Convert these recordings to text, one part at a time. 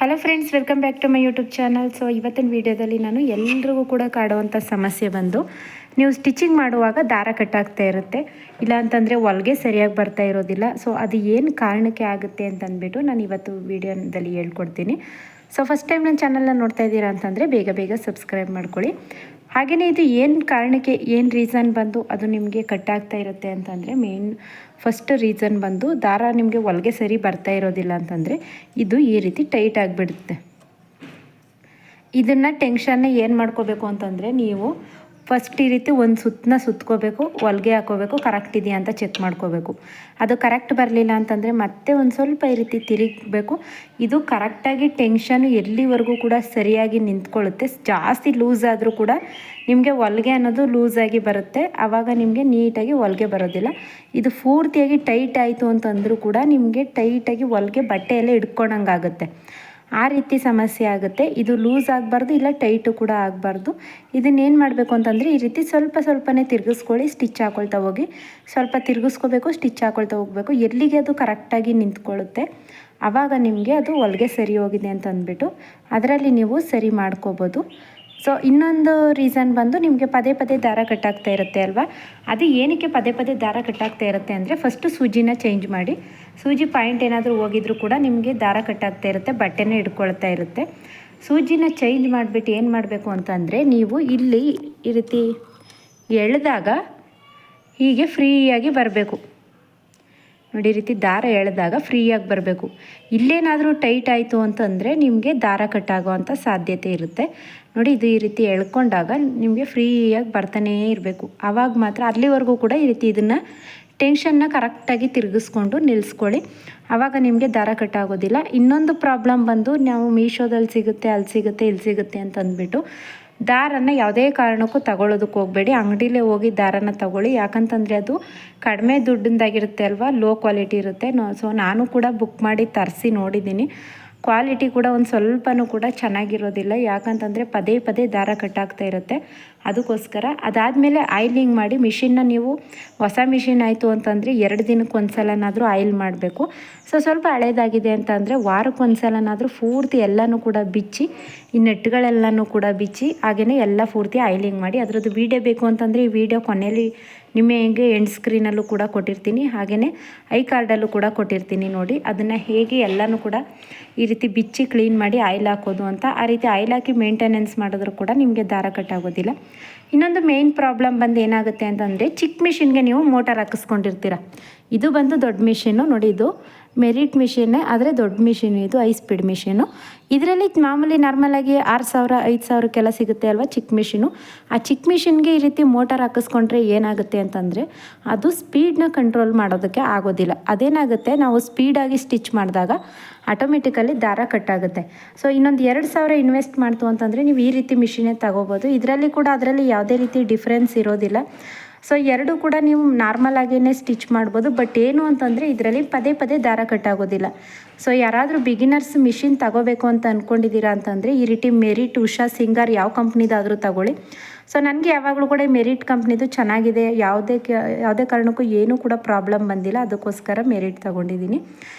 Hello friends, welcome back to my YouTube channel. So ಇವತ್ತಿನ ವಿಡಿಯೋದಲ್ಲಿ ನಾನು ಎಲ್ರಿಗೂ ಕೂಡ ಕಾಡುವಂಥ ಸಮಸ್ಯೆ ಬಂದು, ನೀವು ಸ್ಟಿಚಿಂಗ್ ಮಾಡುವಾಗ ದಾರ ಕಟ್ಟಾಗ್ತಾ ಇರುತ್ತೆ, ಇಲ್ಲ ಅಂತಂದರೆ ಹೊಲಿಗೆ ಸರಿಯಾಗಿ ಬರ್ತಾ ಇರೋದಿಲ್ಲ. ಸೊ ಅದು ಏನು ಕಾರಣಕ್ಕೆ ಆಗುತ್ತೆ ಅಂತಂದ್ಬಿಟ್ಟು ನಾನು ಇವತ್ತು ವಿಡಿಯೋದಲ್ಲಿ ಹೇಳ್ಕೊಡ್ತೀನಿ. ಸೊ ಫಸ್ಟ್ ಟೈಮ್ ನನ್ನ ಚಾನಲ್ನ ನೋಡ್ತಾ ಇದ್ದೀರಾ ಅಂತಂದರೆ ಬೇಗ ಸಬ್ಸ್ಕ್ರೈಬ್ ಮಾಡ್ಕೊಳ್ಳಿ. ಹಾಗೆಯೇ ಇದು ಏನು ಕಾರಣಕ್ಕೆ, ಏನು ರೀಸನ್ ಬಂದು ಅದು ನಿಮಗೆ ಕಟ್ಟಾಗ್ತಾ ಇರುತ್ತೆ ಅಂತಂದರೆ, ಫಸ್ಟ್ ರೀಸನ್ ಬಂದು ದಾರ ನಿಮಗೆ ಹೊಲಿಗೆ ಸರಿ ಬರ್ತಾ ಇರೋದಿಲ್ಲ ಅಂತಂದರೆ ಇದು ಈ ರೀತಿ ಟೈಟ್ ಆಗಿಬಿಡುತ್ತೆ. ಇದನ್ನು ಟೆನ್ಷನ್ನ ಏನು ಮಾಡ್ಕೋಬೇಕು ಅಂತಂದರೆ, ನೀವು ಫಸ್ಟ್ ಈ ರೀತಿ ಒಂದು ಸುತ್ಕೋಬೇಕು, ಹೊಲಿಗೆ ಹಾಕೋಬೇಕು, ಕರೆಕ್ಟ್ ಇದೆಯಾ ಅಂತ ಚೆಕ್ ಮಾಡ್ಕೋಬೇಕು. ಅದು ಕರೆಕ್ಟ್ ಬರಲಿಲ್ಲ ಅಂತಂದರೆ ಮತ್ತೆ ಒಂದು ಸ್ವಲ್ಪ ಈ ರೀತಿ ತಿರುಗಬೇಕು. ಇದು ಕರೆಕ್ಟಾಗಿ ಟೆನ್ಷನ್ ಎಲ್ಲಿವರೆಗೂ ಕೂಡ ಸರಿಯಾಗಿ ನಿಂತ್ಕೊಳ್ಳುತ್ತೆ. ಜಾಸ್ತಿ ಲೂಸ್ ಆದರೂ ಕೂಡ ನಿಮಗೆ ಹೊಲಿಗೆ ಅನ್ನೋದು ಲೂಸಾಗಿ ಬರುತ್ತೆ, ಆವಾಗ ನಿಮಗೆ ನೀಟಾಗಿ ಹೊಲಿಗೆ ಬರೋದಿಲ್ಲ. ಇದು ಪೂರ್ತಿಯಾಗಿ ಟೈಟ್ ಆಯಿತು ಅಂತಂದರೂ ಕೂಡ ನಿಮಗೆ ಟೈಟಾಗಿ ಹೊಲಿಗೆ ಬಟ್ಟೆ ಎಲ್ಲ ಹಿಡ್ಕೊಂಡಂಗಾಗುತ್ತೆ. ಆ ರೀತಿ ಸಮಸ್ಯೆ ಆಗುತ್ತೆ. ಇದು ಲೂಸ್ ಆಗಬಾರ್ದು, ಇಲ್ಲ ಟೈಟು ಕೂಡ ಆಗಬಾರ್ದು. ಇದನ್ನೇನು ಮಾಡಬೇಕು ಅಂತಂದರೆ, ಈ ರೀತಿ ಸ್ವಲ್ಪನೇ ತಿರುಗಿಸ್ಕೊಳ್ಳಿ, ಸ್ಟಿಚ್ ಹಾಕೊಳ್ತಾ ಹೋಗಿ. ಸ್ವಲ್ಪ ತಿರುಗಿಸ್ಕೋಬೇಕು, ಸ್ಟಿಚ್ ಹಾಕೊಳ್ತಾ ಹೋಗಬೇಕು. ಎಲ್ಲಿಗೆ ಅದು ಕರೆಕ್ಟಾಗಿ ನಿಂತ್ಕೊಳ್ಳುತ್ತೆ ಆವಾಗ ನಿಮಗೆ ಅದು ಹೊಲಿಗೆ ಸರಿ ಹೋಗಿದೆ ಅಂತ ಅಂದ್ಬಿಟ್ಟು ಅದರಲ್ಲಿ ನೀವು ಸರಿ ಮಾಡ್ಕೋಬೋದು. ಸೊ ಇನ್ನೊಂದು ರೀಸನ್ ಬಂದು, ನಿಮಗೆ ಪದೇ ದಾರ ಕಟ್ಟಾಗ್ತಾ ಇರುತ್ತೆ ಅಲ್ವಾ, ಅದು ಏನಕ್ಕೆ ಪದೇ ದಾರ ಕಟ್ಟಾಗ್ತಾ ಇರುತ್ತೆ ಅಂದರೆ, ಫಸ್ಟು ಸೂಜಿನ ಚೇಂಜ್ ಮಾಡಿ. ಸೂಜಿ ಪಾಯಿಂಟ್ ಏನಾದರೂ ಹೋಗಿದ್ರೂ ಕೂಡ ನಿಮಗೆ ದಾರ ಕಟ್ಟಾಗ್ತಾ ಇರುತ್ತೆ, ಬಟ್ಟೆನೇ ಹಿಡ್ಕೊಳ್ತಾ ಇರುತ್ತೆ. ಸೂಜಿನ ಚೇಂಜ್ ಮಾಡಿಬಿಟ್ಟು ಏನು ಮಾಡಬೇಕು ಅಂತಂದರೆ, ನೀವು ಇಲ್ಲಿ ಈ ರೀತಿ ಎಳೆದಾಗ ಹೀಗೆ ಫ್ರೀಯಾಗಿ ಬರಬೇಕು ನೋಡಿ. ಈ ರೀತಿ ದಾರ ಎಳೆದಾಗ ಫ್ರೀಯಾಗಿ ಬರಬೇಕು. ಇಲ್ಲೇನಾದರೂ ಟೈಟ್ ಆಯಿತು ಅಂತಂದರೆ ನಿಮಗೆ ದಾರ ಕಟ್ಟಾಗೋವಂಥ ಸಾಧ್ಯತೆ ಇರುತ್ತೆ ನೋಡಿ. ಇದು ಈ ರೀತಿ ಎಳ್ಕೊಂಡಾಗ ನಿಮಗೆ ಫ್ರೀಯಾಗಿ ಬರ್ತಾನೇ ಇರಬೇಕು. ಆವಾಗ ಮಾತ್ರ, ಅಲ್ಲಿವರೆಗೂ ಕೂಡ ಈ ರೀತಿ ಇದನ್ನು ಟೆನ್ಷನ್ನ ಕರೆಕ್ಟಾಗಿ ತಿರುಗಿಸ್ಕೊಂಡು ನಿಲ್ಲಿಸ್ಕೊಳ್ಳಿ. ಆವಾಗ ನಿಮಗೆ ದಾರ ಕಟ್ಟಾಗೋದಿಲ್ಲ. ಇನ್ನೊಂದು ಪ್ರಾಬ್ಲಮ್ ಬಂದು, ನಾವು ಮೀಶೋದಲ್ಲಿ ಸಿಗುತ್ತೆ, ಅಲ್ಲಿ ಸಿಗುತ್ತೆ, ಇಲ್ಲಿ ಸಿಗುತ್ತೆ ಅಂತ ಅಂದ್ಬಿಟ್ಟು ದಾರನ ಯಾವುದೇ ಕಾರಣಕ್ಕೂ ತಗೊಳ್ಳೋದಕ್ಕೆ ಹೋಗಬೇಡಿ. ಅಂಗಡಿಲೇ ಹೋಗಿ ದಾರನ ತಗೊಳ್ಳಿ. ಯಾಕಂತಂದರೆ ಅದು ಕಡಿಮೆ ದುಡ್ಡಿಂದಾಗಿರುತ್ತೆ ಅಲ್ವಾ, ಲೋ ಕ್ವಾಲಿಟಿ ಇರುತ್ತೆ. ಸೊ ನಾನು ಕೂಡ ಬುಕ್ ಮಾಡಿ ತರಿಸಿ ನೋಡಿದ್ದೀನಿ. ಕ್ವಾಲಿಟಿ ಕೂಡ ಒಂದು ಸ್ವಲ್ಪನೂ ಕೂಡ ಚೆನ್ನಾಗಿರೋದಿಲ್ಲ. ಯಾಕಂತಂದರೆ ಪದೇ ದಾರ ಕಟ್ಟಾಗ್ತಾ ಇರುತ್ತೆ. ಅದಕ್ಕೋಸ್ಕರ ಅದಾದಮೇಲೆ ಆಯಿಲಿಂಗ್ ಮಾಡಿ, ಮಿಷಿನ್ನ ನೀವು ಹೊಸ ಮಿಷಿನ್ ಆಯಿತು ಅಂತಂದರೆ 2 ದಿನಕ್ಕೆ ಒಂದು ಸಲನಾದರೂ ಆಯಿಲ್ ಮಾಡಬೇಕು. ಸೊ ಸ್ವಲ್ಪ ಹಳೇದಾಗಿದೆ ಅಂತಂದರೆ ವಾರಕ್ಕೊಂದು ಸಲನಾದರೂ ಪೂರ್ತಿ ಎಲ್ಲನೂ ಕೂಡ ಬಿಚ್ಚಿ, ಈ ನೆಟ್ಗಳೆಲ್ಲನೂ ಕೂಡ ಬಿಚ್ಚಿ, ಹಾಗೆಯೇ ಎಲ್ಲ ಪೂರ್ತಿ ಆಯಿಲಿಂಗ್ ಮಾಡಿ. ಅದರದ್ದು ವೀಡಿಯೋ ಬೇಕು ಅಂತಂದರೆ ಈ ವಿಡಿಯೋ ಕೊನೆಯಲ್ಲಿ ನಿಮಗೆ ಎಂಡ್ ಸ್ಕ್ರೀನಲ್ಲೂ ಕೂಡ ಕೊಟ್ಟಿರ್ತೀನಿ, ಹಾಗೆಯೇ ಐ ಕಾರ್ಡಲ್ಲೂ ಕೂಡ ಕೊಟ್ಟಿರ್ತೀನಿ ನೋಡಿ. ಅದನ್ನು ಹೇಗೆ ಎಲ್ಲನೂ ಕೂಡ ಈ ರೀತಿ ಬಿಚ್ಚಿ ಕ್ಲೀನ್ ಮಾಡಿ ಆಯಿಲ್ ಹಾಕೋದು ಅಂತ. ಆ ರೀತಿ ಆಯಿಲ್ ಹಾಕಿ ಮೇಂಟೆನೆನ್ಸ್ ಮಾಡಿದ್ರೂ ಕೂಡ ನಿಮಗೆ ದಾರ ಕಟ್ಟಾಗೋದಿಲ್ಲ. ಇನ್ನೊಂದು ಮೇನ್ ಪ್ರಾಬ್ಲಮ್ ಬಂದು ಏನಾಗುತ್ತೆ ಅಂತಂದರೆ, ಚಿಕ್ಕ ಮಿಷಿನ್ಗೆ ನೀವು ಮೋಟಾರ್ ಹಾಕಿಸ್ಕೊಂಡಿರ್ತೀರ. ಇದು ಬಂದು ದೊಡ್ಡ ಮಿಷಿನ್ನು ನೋಡಿ. ಇದು ಮೆರಿಟ್ ಮಿಷಿನ್ನೇ, ಆದರೆ ದೊಡ್ಡ ಮಿಷಿನ್, ಇದು ಹೈ ಸ್ಪೀಡ್ ಮಿಷಿನು. ಇದರಲ್ಲಿ ಮಾಮೂಲಿ ನಾರ್ಮಲಾಗಿ 6,000 5,000ಕ್ಕೆಲ್ಲ ಸಿಗುತ್ತೆ ಅಲ್ವಾ ಚಿಕ್ಕ ಮಿಷಿನು. ಆ ಚಿಕ್ಕ ಮಿಷಿನ್ಗೆ ಈ ರೀತಿ ಮೋಟಾರ್ ಹಾಕಿಸ್ಕೊಂಡ್ರೆ ಏನಾಗುತ್ತೆ ಅಂತಂದರೆ, ಅದು ಸ್ಪೀಡನ್ನ ಕಂಟ್ರೋಲ್ ಮಾಡೋದಕ್ಕೆ ಆಗೋದಿಲ್ಲ. ಅದೇನಾಗುತ್ತೆ, ನಾವು ಸ್ಪೀಡಾಗಿ ಸ್ಟಿಚ್ ಮಾಡಿದಾಗ ಆಟೋಮೆಟಿಕಲಿ ದಾರ ಕಟ್ಟಾಗುತ್ತೆ. ಸೊ ಇನ್ನೊಂದು 2,000 ಇನ್ವೆಸ್ಟ್ ಮಾಡ್ತು ಅಂತಂದರೆ ನೀವು ಈ ರೀತಿ ಮಿಷಿನೇ ತಗೋಬೋದು. ಇದರಲ್ಲಿ ಕೂಡ ಅದರಲ್ಲಿ ಯಾವುದೇ ರೀತಿ ಡಿಫ್ರೆನ್ಸ್ ಇರೋದಿಲ್ಲ. ಸೊ ಎರಡೂ ಕೂಡ ನೀವು ನಾರ್ಮಲ್ ಆಗೇ ಸ್ಟಿಚ್ ಮಾಡ್ಬೋದು. ಬಟ್ ಏನು ಅಂತಂದರೆ, ಇದರಲ್ಲಿ ಪದೇ ದಾರ ಕಟ್ಟಾಗೋದಿಲ್ಲ. ಸೊ ಯಾರಾದರೂ ಬಿಗಿನರ್ಸ್ ಮಿಷಿನ್ ತಗೋಬೇಕು ಅಂತ ಅಂದ್ಕೊಂಡಿದ್ದೀರಾ ಅಂತಂದರೆ, ಈ ರೀತಿ ಮೆರಿಟ್, ಉಷಾ, ಸಿಂಗರ್ ಯಾವ ಕಂಪ್ನಿದಾದರೂ ತಗೊಳ್ಳಿ. ಸೊ ನನಗೆ ಯಾವಾಗಲೂ ಕೂಡ ಮೆರಿಟ್ ಕಂಪ್ನಿದು ಚೆನ್ನಾಗಿದೆ, ಯಾವುದೇ ಕಾರಣಕ್ಕೂ ಏನೂ ಕೂಡ ಪ್ರಾಬ್ಲಮ್ ಬಂದಿಲ್ಲ. ಅದಕ್ಕೋಸ್ಕರ ಮೆರಿಟ್ ತಗೊಂಡಿದ್ದೀನಿ.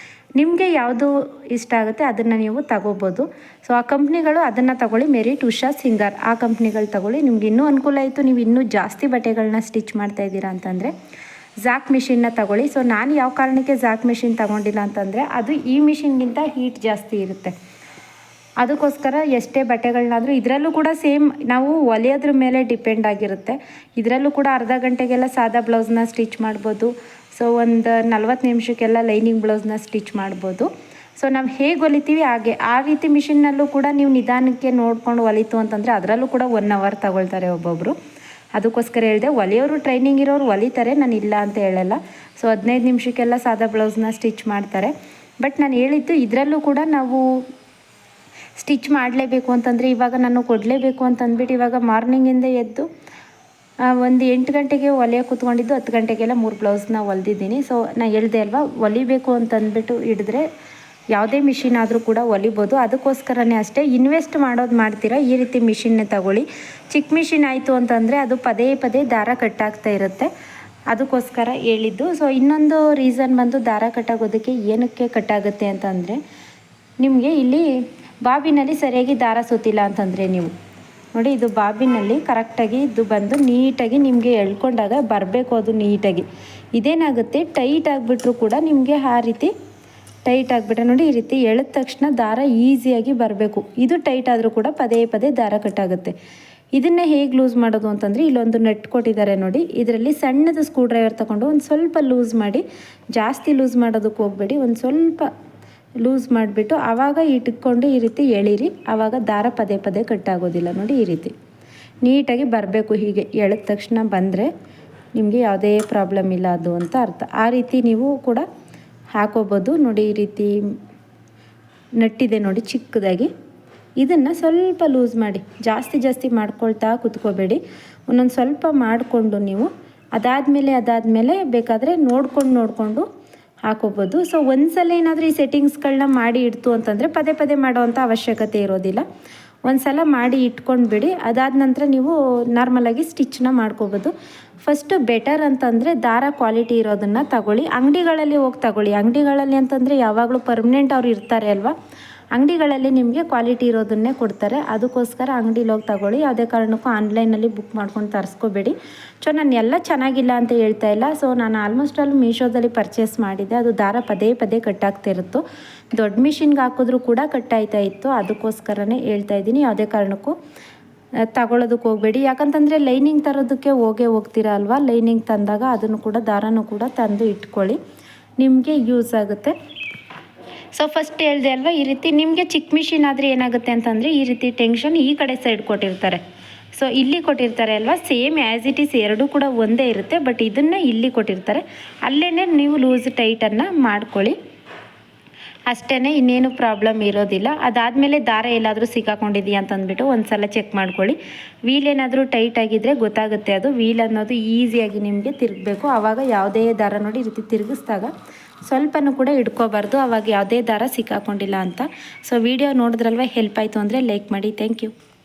ನಿಮಗೆ ಯಾವುದು ಇಷ್ಟ ಆಗುತ್ತೆ ಅದನ್ನು ನೀವು ತಗೋಬೋದು. ಸೊ ಆ ಕಂಪ್ನಿಗಳು ಅದನ್ನು ತಗೊಳ್ಳಿ, ಮೆರಿಟ್, ಉಷಾ, ಸಿಂಗರ್ ಆ ಕಂಪ್ನಿಗಳು ತಗೊಳ್ಳಿ. ನಿಮ್ಗೆ ಇನ್ನೂ ಅನುಕೂಲ ಆಯಿತು, ನೀವು ಇನ್ನೂ ಜಾಸ್ತಿ ಬಟ್ಟೆಗಳನ್ನ ಸ್ಟಿಚ್ ಮಾಡ್ತಾಯಿದ್ದೀರಾ ಅಂತಂದರೆ ಝಾಕ್ ಮಿಷಿನ್ನ ತಗೊಳ್ಳಿ. ಸೊ ನಾನು ಯಾವ ಕಾರಣಕ್ಕೆ ಝಾಕ್ ಮಿಷಿನ್ ತಗೊಂಡಿಲ್ಲ ಅಂತಂದರೆ, ಅದು ಈ ಮಿಷಿನ್ಗಿಂತ ಹೀಟ್ ಜಾಸ್ತಿ ಇರುತ್ತೆ. ಅದಕ್ಕೋಸ್ಕರ ಎಷ್ಟೇ ಬಟ್ಟೆಗಳನ್ನಾದರೂ, ಇದರಲ್ಲೂ ಕೂಡ ಸೇಮ್ ನಾವು ಹೊಲಿಯೋದ್ರ ಮೇಲೆ ಡಿಪೆಂಡ್ ಆಗಿರುತ್ತೆ. ಇದರಲ್ಲೂ ಕೂಡ ಅರ್ಧ ಗಂಟೆಗೆಲ್ಲ ಸಾದಾ ಬ್ಲೌಸ್ನ ಸ್ಟಿಚ್ ಮಾಡ್ಬೋದು. ಸೊ ಒಂದು 40 ನಿಮಿಷಕ್ಕೆಲ್ಲ ಲೈನಿಂಗ್ ಬ್ಲೌಸ್ನ ಸ್ಟಿಚ್ ಮಾಡ್ಬೋದು. ಸೊ ನಾವು ಹೇಗೆ ಹೊಲಿತೀವಿ ಹಾಗೆ. ಆ ರೀತಿ ಮಿಷಿನ್ನಲ್ಲೂ ಕೂಡ ನೀವು ನಿಧಾನಕ್ಕೆ ನೋಡ್ಕೊಂಡು ಹೊಲಿತು ಅಂತಂದರೆ ಅದರಲ್ಲೂ ಕೂಡ 1 ಅವರ್ ತಗೊಳ್ತಾರೆ ಒಬ್ಬೊಬ್ಬರು. ಅದಕ್ಕೋಸ್ಕರ ಹೇಳಿದೆ, ಹೊಲಿಯೋರು ಟ್ರೈನಿಂಗ್ ಇರೋರು ಹೊಲಿತಾರೆ, ನಾನು ಇಲ್ಲ ಅಂತ ಹೇಳಲ್ಲ. ಸೊ 15 ನಿಮಿಷಕ್ಕೆಲ್ಲ ಸಾದಾ ಬ್ಲೌಸ್ನ ಸ್ಟಿಚ್ ಮಾಡ್ತಾರೆ. ಬಟ್ ನಾನು ಹೇಳಿದ್ದು, ಇದರಲ್ಲೂ ಕೂಡ ನಾವು ಸ್ಟಿಚ್ ಮಾಡಲೇಬೇಕು ಅಂತಂದರೆ, ಇವಾಗ ನಾನು ಕೊಡಲೇಬೇಕು ಅಂತಂದ್ಬಿಟ್ಟು ಇವಾಗ ಮಾರ್ನಿಂಗಿಂದ ಎದ್ದು ಒಂದು 8 ಗಂಟೆಗೆ ಹೊಲಿಯೋ ಕೂತ್ಕೊಂಡಿದ್ದು 10 ಗಂಟೆಗೆಲ್ಲ 3 ಬ್ಲೌಸ್ನ ಹೊಲಿದಿದ್ದೀನಿ. ಸೊ ನಾನು ಹೇಳಿದೆ ಅಲ್ವಾ, ಹೊಲಿಬೇಕು ಅಂತಂದ್ಬಿಟ್ಟು ಹಿಡಿದ್ರೆ ಯಾವುದೇ ಮಿಷಿನ್ ಆದರೂ ಕೂಡ ಹೊಲಿಬೋದು. ಅದಕ್ಕೋಸ್ಕರನೇ ಅಷ್ಟೇ, ಇನ್ವೆಸ್ಟ್ ಮಾಡ್ತೀರಾ ಈ ರೀತಿ ಮಿಷಿನ್ನೇ ತಗೊಳ್ಳಿ. ಚಿಕ್ಕ ಮಿಷಿನ್ ಆಯಿತು ಅಂತಂದರೆ ಅದು ಪದೇ ದಾರ ಕಟ್ಟಾಗ್ತಾ ಇರುತ್ತೆ. ಅದಕ್ಕೋಸ್ಕರ ಹೇಳಿದ್ದು. ಸೊ ಇನ್ನೊಂದು ರೀಸನ್ ಬಂದು ದಾರ ಕಟ್ಟಾಗೋದಕ್ಕೆ ಏನಕ್ಕೆ ಕಟ್ಟಾಗುತ್ತೆ ಅಂತಂದರೆ, ನಿಮಗೆ ಇಲ್ಲಿ ಬಾಬಿನಲ್ಲಿ ಸರಿಯಾಗಿ ದಾರ ಸುತ್ತಿಲ್ಲ ಅಂತಂದರೆ ನೀವು ನೋಡಿ, ಇದು ಬಾಬಿನಲ್ಲಿ ಕರೆಕ್ಟಾಗಿ ಇದು ಬಂದು ನೀಟಾಗಿ ನಿಮಗೆ ಎಳ್ಕೊಂಡಾಗ ಬರಬೇಕು ಅದು ನೀಟಾಗಿ. ಇದೇನಾಗುತ್ತೆ, ಟೈಟ್ ಆಗಿಬಿಟ್ರು ಕೂಡ ನಿಮಗೆ ಆ ರೀತಿ ಟೈಟ್ ಆಗಿಬಿಟ್ರೆ ನೋಡಿ, ಈ ರೀತಿ ಎಳೆದ ತಕ್ಷಣ ದಾರ ಈಸಿಯಾಗಿ ಬರಬೇಕು. ಇದು ಟೈಟ್ ಆದರೂ ಕೂಡ ಪದೇ ಪದೇ ದಾರ ಕಟ್ಟಾಗುತ್ತೆ. ಇದನ್ನು ಹೇಗೆ ಲೂಸ್ ಮಾಡೋದು ಅಂತಂದರೆ, ಇಲ್ಲೊಂದು ನೆಟ್ ಕೊಟ್ಟಿದ್ದಾರೆ ನೋಡಿ, ಇದರಲ್ಲಿ ಸಣ್ಣದು ಸ್ಕ್ರೂ ಡ್ರೈವರ್ ತಗೊಂಡು ಒಂದು ಸ್ವಲ್ಪ ಲೂಸ್ ಮಾಡಿ, ಜಾಸ್ತಿ ಲೂಸ್ ಮಾಡೋದಕ್ಕೆ ಹೋಗಬೇಡಿ, ಒಂದು ಸ್ವಲ್ಪ ಲೂಸ್ ಮಾಡಿಬಿಟ್ಟು ಆವಾಗ ಇಟ್ಕೊಂಡು ಈ ರೀತಿ ಎಳೀರಿ. ಆವಾಗ ದಾರ ಪದೇ ಪದೇ ಕಟ್ಟಾಗೋದಿಲ್ಲ ನೋಡಿ. ಈ ರೀತಿ ನೀಟಾಗಿ ಬರಬೇಕು. ಹೀಗೆ ಎಳೆದ ತಕ್ಷಣ ಬಂದರೆ ನಿಮಗೆ ಯಾವುದೇ ಪ್ರಾಬ್ಲಮ್ ಇಲ್ಲ ಅದು ಅಂತ ಅರ್ಥ. ಆ ರೀತಿ ನೀವು ಕೂಡ ಹಾಕೋಬೋದು ನೋಡಿ. ಈ ರೀತಿ ನಟ್ಟಿದೆ ನೋಡಿ ಚಿಕ್ಕದಾಗಿ, ಇದನ್ನು ಸ್ವಲ್ಪ ಲೂಸ್ ಮಾಡಿ, ಜಾಸ್ತಿ ಮಾಡ್ಕೊಳ್ತಾ ಕೂತ್ಕೋಬೇಡಿ. ಒಂದೊಂದು ಸ್ವಲ್ಪ ಮಾಡಿಕೊಂಡು ನೀವು ಅದಾದಮೇಲೆ ಬೇಕಾದರೆ ನೋಡಿಕೊಂಡು ಹಾಕೋಬೋದು. ಸೊ ಒಂದು ಸಲ ಏನಾದರೂ ಈ ಸೆಟ್ಟಿಂಗ್ಸ್ಗಳನ್ನ ಮಾಡಿ ಇಡ್ತು ಅಂತಂದರೆ ಪದೇ ಪದೇ ಮಾಡೋವಂಥ ಅವಶ್ಯಕತೆ ಇರೋದಿಲ್ಲ. ಒಂದು ಸಲ ಮಾಡಿ ಇಟ್ಕೊಂಡ್ಬಿಡಿ. ಅದಾದ ನಂತರ ನೀವು ನಾರ್ಮಲಾಗಿ ಸ್ಟಿಚ್ನ ಮಾಡ್ಕೋಬೋದು. ಫಸ್ಟು ಬೆಟರ್ ಅಂತಂದರೆ ದಾರ ಕ್ವಾಲಿಟಿ ಇರೋದನ್ನು ತಗೊಳ್ಳಿ. ಅಂಗಡಿಗಳಲ್ಲಿ ಹೋಗಿ ತಗೊಳ್ಳಿ. ಅಂಗಡಿಗಳಲ್ಲಿ ಅಂತಂದರೆ ಯಾವಾಗಲೂ ಪರ್ಮನೆಂಟ್ ಅವ್ರು ಇರ್ತಾರೆ ಅಲ್ವಾ, ಅಂಗಡಿಗಳಲ್ಲಿ ನಿಮಗೆ ಕ್ವಾಲಿಟಿ ಇರೋದನ್ನೇ ಕೊಡ್ತಾರೆ. ಅದಕ್ಕೋಸ್ಕರ ಅಂಗಡಿಲಿ ಹೋಗಿ ತಗೊಳ್ಳಿ. ಯಾವುದೇ ಕಾರಣಕ್ಕೂ ಆನ್ಲೈನಲ್ಲಿ ಬುಕ್ ಮಾಡ್ಕೊಂಡು ತರಿಸ್ಕೋಬೇಡಿ. ನಾನು ಎಲ್ಲ ಚೆನ್ನಾಗಿಲ್ಲ ಅಂತ ಹೇಳ್ತಾ ಇಲ್ಲ. ಸೊ ನಾನು ಆಲ್ಮೋಸ್ಟ್ ಆಲ್ ಮೀಶೋದಲ್ಲಿ ಪರ್ಚೇಸ್ ಮಾಡಿದ್ದೆ. ಅದು ದಾರ ಪದೇ ಪದೇ ಕಟ್ಟಾಗ್ತಿರುತ್ತೋ, ದೊಡ್ಡ ಮಿಷಿನ್ಗೆ ಹಾಕಿದ್ರೂ ಕೂಡ ಕಟ್ಟಾಯ್ತಾ ಇತ್ತು. ಅದಕ್ಕೋಸ್ಕರನೇ ಹೇಳ್ತಾ ಇದ್ದೀನಿ, ಯಾವುದೇ ಕಾರಣಕ್ಕೂ ತಗೊಳ್ಳೋದಕ್ಕೆ ಹೋಗಬೇಡಿ. ಯಾಕಂತಂದರೆ ಲೈನಿಂಗ್ ತರೋದಕ್ಕೆ ಹೋಗ್ತೀರಾ ಅಲ್ವಾ, ಲೈನಿಂಗ್ ತಂದಾಗ ಅದನ್ನು ಕೂಡ ದಾರನೂ ಕೂಡ ತಂದು ಇಟ್ಕೊಳ್ಳಿ, ನಿಮಗೆ ಯೂಸ್ ಆಗುತ್ತೆ. ಸೊ ಫಸ್ಟ್ ಹೇಳಿದೆ ಅಲ್ವಾ, ಈ ರೀತಿ ನಿಮಗೆ ಚಿಕ್ಕ ಮಿಷಿನ್ ಆದರೆ ಏನಾಗುತ್ತೆ ಅಂತಂದರೆ, ಈ ರೀತಿ ಟೆನ್ಷನ್ ಈ ಕಡೆ ಸೈಡ್ ಕೊಟ್ಟಿರ್ತಾರೆ. ಸೊ ಇಲ್ಲಿ ಕೊಟ್ಟಿರ್ತಾರೆ ಅಲ್ವಾ, ಸೇಮ್ ಆ್ಯಸ್ ಇಟ್ ಈಸ್ ಎರಡೂ ಕೂಡ ಒಂದೇ ಇರುತ್ತೆ. ಬಟ್ ಇದನ್ನು ಇಲ್ಲಿ ಕೊಟ್ಟಿರ್ತಾರೆ, ಅಲ್ಲೇ ನೀವು ಲೂಸ್ ಟೈಟನ್ನು ಮಾಡ್ಕೊಳ್ಳಿ ಅಷ್ಟೇ, ಇನ್ನೇನು ಪ್ರಾಬ್ಲಮ್ ಇರೋದಿಲ್ಲ. ಅದಾದಮೇಲೆ ದಾರ ಎಲ್ಲಾದರೂ ಸಿಕ್ಕಾಕೊಂಡಿದೆಯಾ ಅಂತಂದ್ಬಿಟ್ಟು ಒಂದು ಸಲ ಚೆಕ್ ಮಾಡ್ಕೊಳ್ಳಿ. ವೀಲ್ ಏನಾದರೂ ಟೈಟ್ ಆಗಿದ್ದರೆ ಗೊತ್ತಾಗುತ್ತೆ. ಅದು ವೀಲ್ ಅನ್ನೋದು ಈಸಿಯಾಗಿ ನಿಮಗೆ ತಿರುಗಬೇಕು. ಆವಾಗ ಯಾವುದೇ ದಾರ ನೋಡಿ ಈ ರೀತಿ ತಿರುಗಿಸಿದಾಗ ಸ್ವಲ್ಪನೂ ಕೂಡ ಹಿಡ್ಕೋಬಾರ್ದು, ಆವಾಗ ಯಾವುದೇ ದಾರ ಸಿಕ್ಕಾಕೊಂಡಿಲ್ಲ ಅಂತ. ಸೊ ವಿಡಿಯೋ ನೋಡಿದ್ರಲ್ವ, ಹೆಲ್ಪ್ ಆಯಿತು ಅಂದರೆ ಲೈಕ್ ಮಾಡಿ. Thank you.